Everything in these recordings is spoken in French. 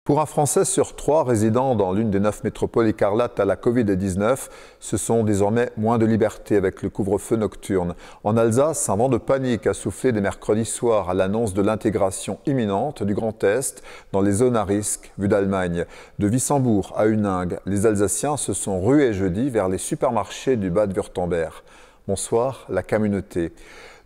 Pour un Français sur 3 résidant dans l'une des 9 métropoles écarlates à la Covid-19, ce sont désormais moins de liberté avec le couvre-feu nocturne. En Alsace, un vent de panique a soufflé dès mercredi soir à l'annonce de l'intégration imminente du Grand Est dans les zones à risque vues d'Allemagne. De Wissembourg à Huningue, les Alsaciens se sont rués jeudi vers les supermarchés du Bade-Wurtemberg. Bonsoir, la communauté.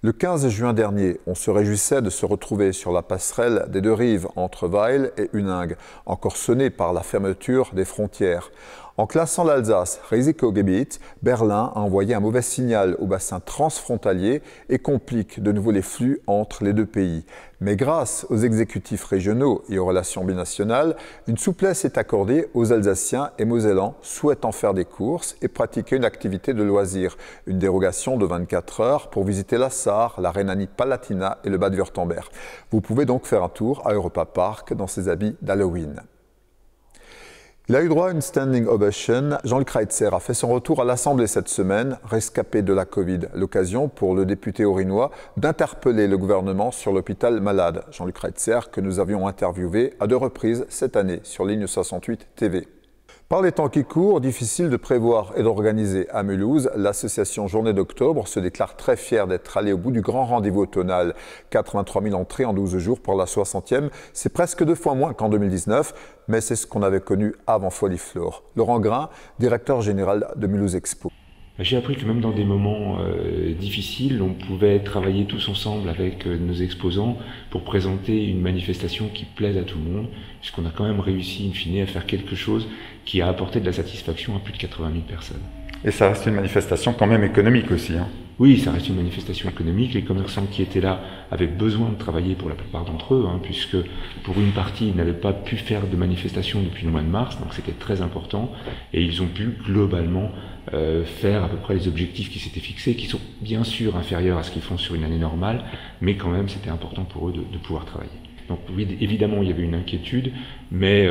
Le 15 juin dernier, on se réjouissait de se retrouver sur la passerelle des deux rives entre Weil et Huningue, encore sonnée par la fermeture des frontières. En classant l'Alsace Risikogebiet, Berlin a envoyé un mauvais signal au bassin transfrontalier et complique de nouveau les flux entre les deux pays. Mais grâce aux exécutifs régionaux et aux relations binationales, une souplesse est accordée aux Alsaciens et Mosellans souhaitant faire des courses et pratiquer une activité de loisir. Une dérogation de 24 heures pour visiter la Sarre, la Rhénanie-Palatinat et le Bade-Wurtemberg. Vous pouvez donc faire un tour à Europa Park dans ses habits d'Halloween. Il a eu droit à une standing ovation. Jean-Luc Reitzer a fait son retour à l'Assemblée cette semaine, rescapé de la Covid. L'occasion pour le député haut-rhinois d'interpeller le gouvernement sur l'hôpital malade. Jean-Luc Reitzer, que nous avions interviewé à 2 reprises cette année sur Ligne 68 TV. Par les temps qui courent, difficile de prévoir et d'organiser à Mulhouse, l'association Journée d'Octobre se déclare très fière d'être allée au bout du grand rendez-vous automnal. 83 000 entrées en 12 jours pour la 60e, c'est presque 2 fois moins qu'en 2019, mais c'est ce qu'on avait connu avant Foliflor. Laurent Grain, directeur général de Mulhouse Expo. J'ai appris que même dans des moments difficiles, on pouvait travailler tous ensemble avec nos exposants pour présenter une manifestation qui plaise à tout le monde, puisqu'on a quand même réussi in fine à faire quelque chose qui a apporté de la satisfaction à plus de 80 000 personnes. Et ça reste une manifestation quand même économique aussi. Oui, ça reste une manifestation économique. Les commerçants qui étaient là avaient besoin de travailler pour la plupart d'entre eux, puisque pour une partie, ils n'avaient pas pu faire de manifestation depuis le mois de mars, donc c'était très important. Et ils ont pu globalement faire à peu près les objectifs qui s'étaient fixés, qui sont bien sûr inférieurs à ce qu'ils font sur une année normale, mais quand même c'était important pour eux de pouvoir travailler. Donc oui, évidemment, il y avait une inquiétude, mais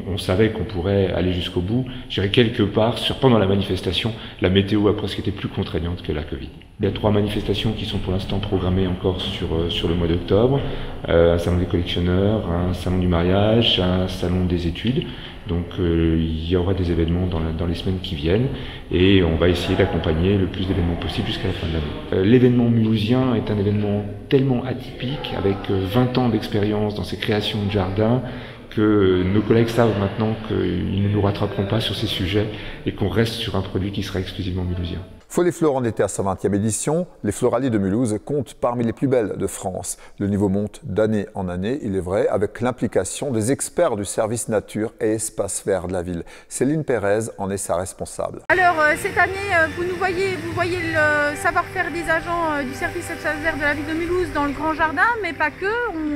on savait qu'on pourrait aller jusqu'au bout. Je dirais quelque part, pendant la manifestation, la météo a presque été plus contraignante que la Covid. Il y a 3 manifestations qui sont pour l'instant programmées encore sur le mois d'octobre. Un salon des collectionneurs, un salon du mariage, un salon des études. Donc il y aura des événements dans les semaines qui viennent et on va essayer d'accompagner le plus d'événements possible jusqu'à la fin de l'année. L'événement mulhousien est un événement tellement atypique, avec 20 ans d'expérience dans ces créations de jardins, que nos collègues savent maintenant qu'ils ne nous rattraperont pas sur ces sujets et qu'on reste sur un produit qui sera exclusivement mulhousien. Foliflor en était à sa 20e édition. Les Floralies de Mulhouse comptent parmi les plus belles de France. Le niveau monte d'année en année, il est vrai, avec l'implication des experts du service nature et espaces verts de la ville. Céline Pérez en est sa responsable. Alors cette année, vous voyez le savoir-faire des agents du service espaces verts de la ville de Mulhouse dans le grand jardin, mais pas que.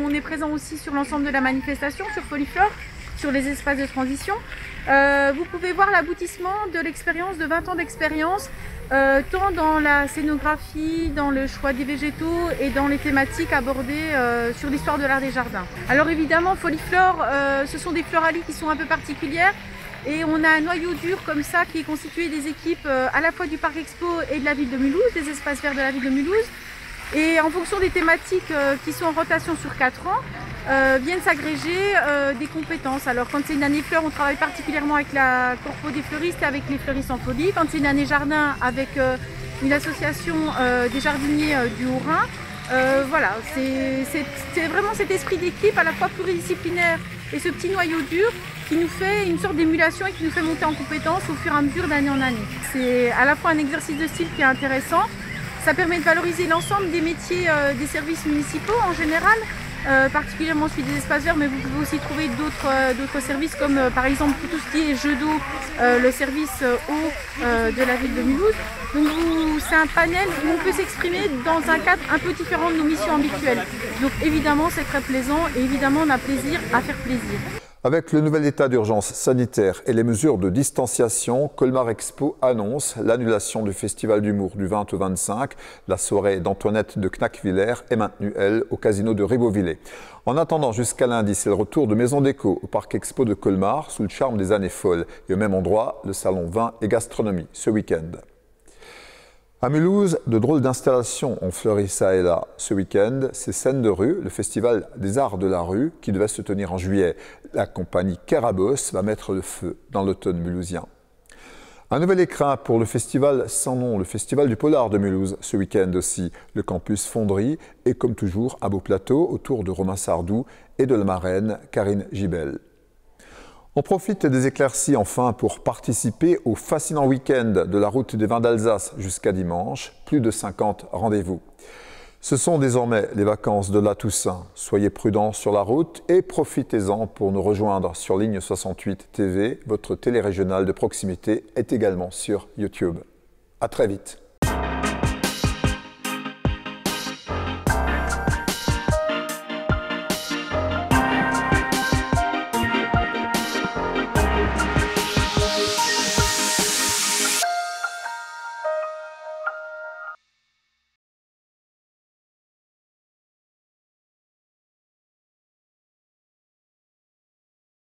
On est présent aussi sur l'ensemble de la manifestation, sur Foliflor, sur les espaces de transition. Vous pouvez voir l'aboutissement de l'expérience, de 20 ans d'expérience, tant dans la scénographie, dans le choix des végétaux et dans les thématiques abordées sur l'histoire de l'art des jardins. Alors évidemment, Foliflor, ce sont des floralies qui sont un peu particulières et on a un noyau dur comme ça qui est constitué des équipes à la fois du Parc Expo et de la ville de Mulhouse, des espaces verts de la ville de Mulhouse. Et en fonction des thématiques qui sont en rotation sur 4 ans, viennent s'agréger des compétences. Alors quand c'est une année fleurs, on travaille particulièrement avec la Corpo des fleuristes et avec les fleuristes en folie. Quand c'est une année jardin, avec une association des jardiniers du Haut-Rhin. Voilà, c'est vraiment cet esprit d'équipe à la fois pluridisciplinaire et ce petit noyau dur qui nous fait une sorte d'émulation et qui nous fait monter en compétences au fur et à mesure d'année en année. C'est à la fois un exercice de style qui est intéressant. Ça permet de valoriser l'ensemble des métiers des services municipaux en général, particulièrement celui des espaces verts, mais vous pouvez aussi trouver d'autres services comme par exemple tout ce qui est jeux d'eau, le service eau de la ville de Mulhouse. Donc c'est un panel où on peut s'exprimer dans un cadre un peu différent de nos missions habituelles. Donc évidemment c'est très plaisant et évidemment on a plaisir à faire plaisir. Avec le nouvel état d'urgence sanitaire et les mesures de distanciation, Colmar Expo annonce l'annulation du Festival d'humour du 20 au 25. La soirée d'Antoinette de Knackviller est maintenue, elle, au casino de Ribeauvillé. En attendant jusqu'à lundi, c'est le retour de Maison Déco au Parc Expo de Colmar, sous le charme des années folles. Et au même endroit, le salon vin et gastronomie ce week-end. À Mulhouse, de drôles d'installations ont fleuri ça et là. Ce week-end, c'est Scènes de rue, le festival des arts de la rue, qui devait se tenir en juillet. La compagnie Carabosse va mettre le feu dans l'automne mulhousien. Un nouvel écrin pour le festival sans nom, le festival du polar de Mulhouse, ce week-end aussi. Le campus Fonderie et comme toujours à Beau Plateau, autour de Romain Sardou et de la marraine Karine Gibel. On profite des éclaircies enfin pour participer au fascinant week-end de la route des vins d'Alsace jusqu'à dimanche. Plus de 50 rendez-vous. Ce sont désormais les vacances de la Toussaint. Soyez prudents sur la route et profitez-en pour nous rejoindre sur Ligne 68 TV. Votre télé régionale de proximité est également sur YouTube. À très vite.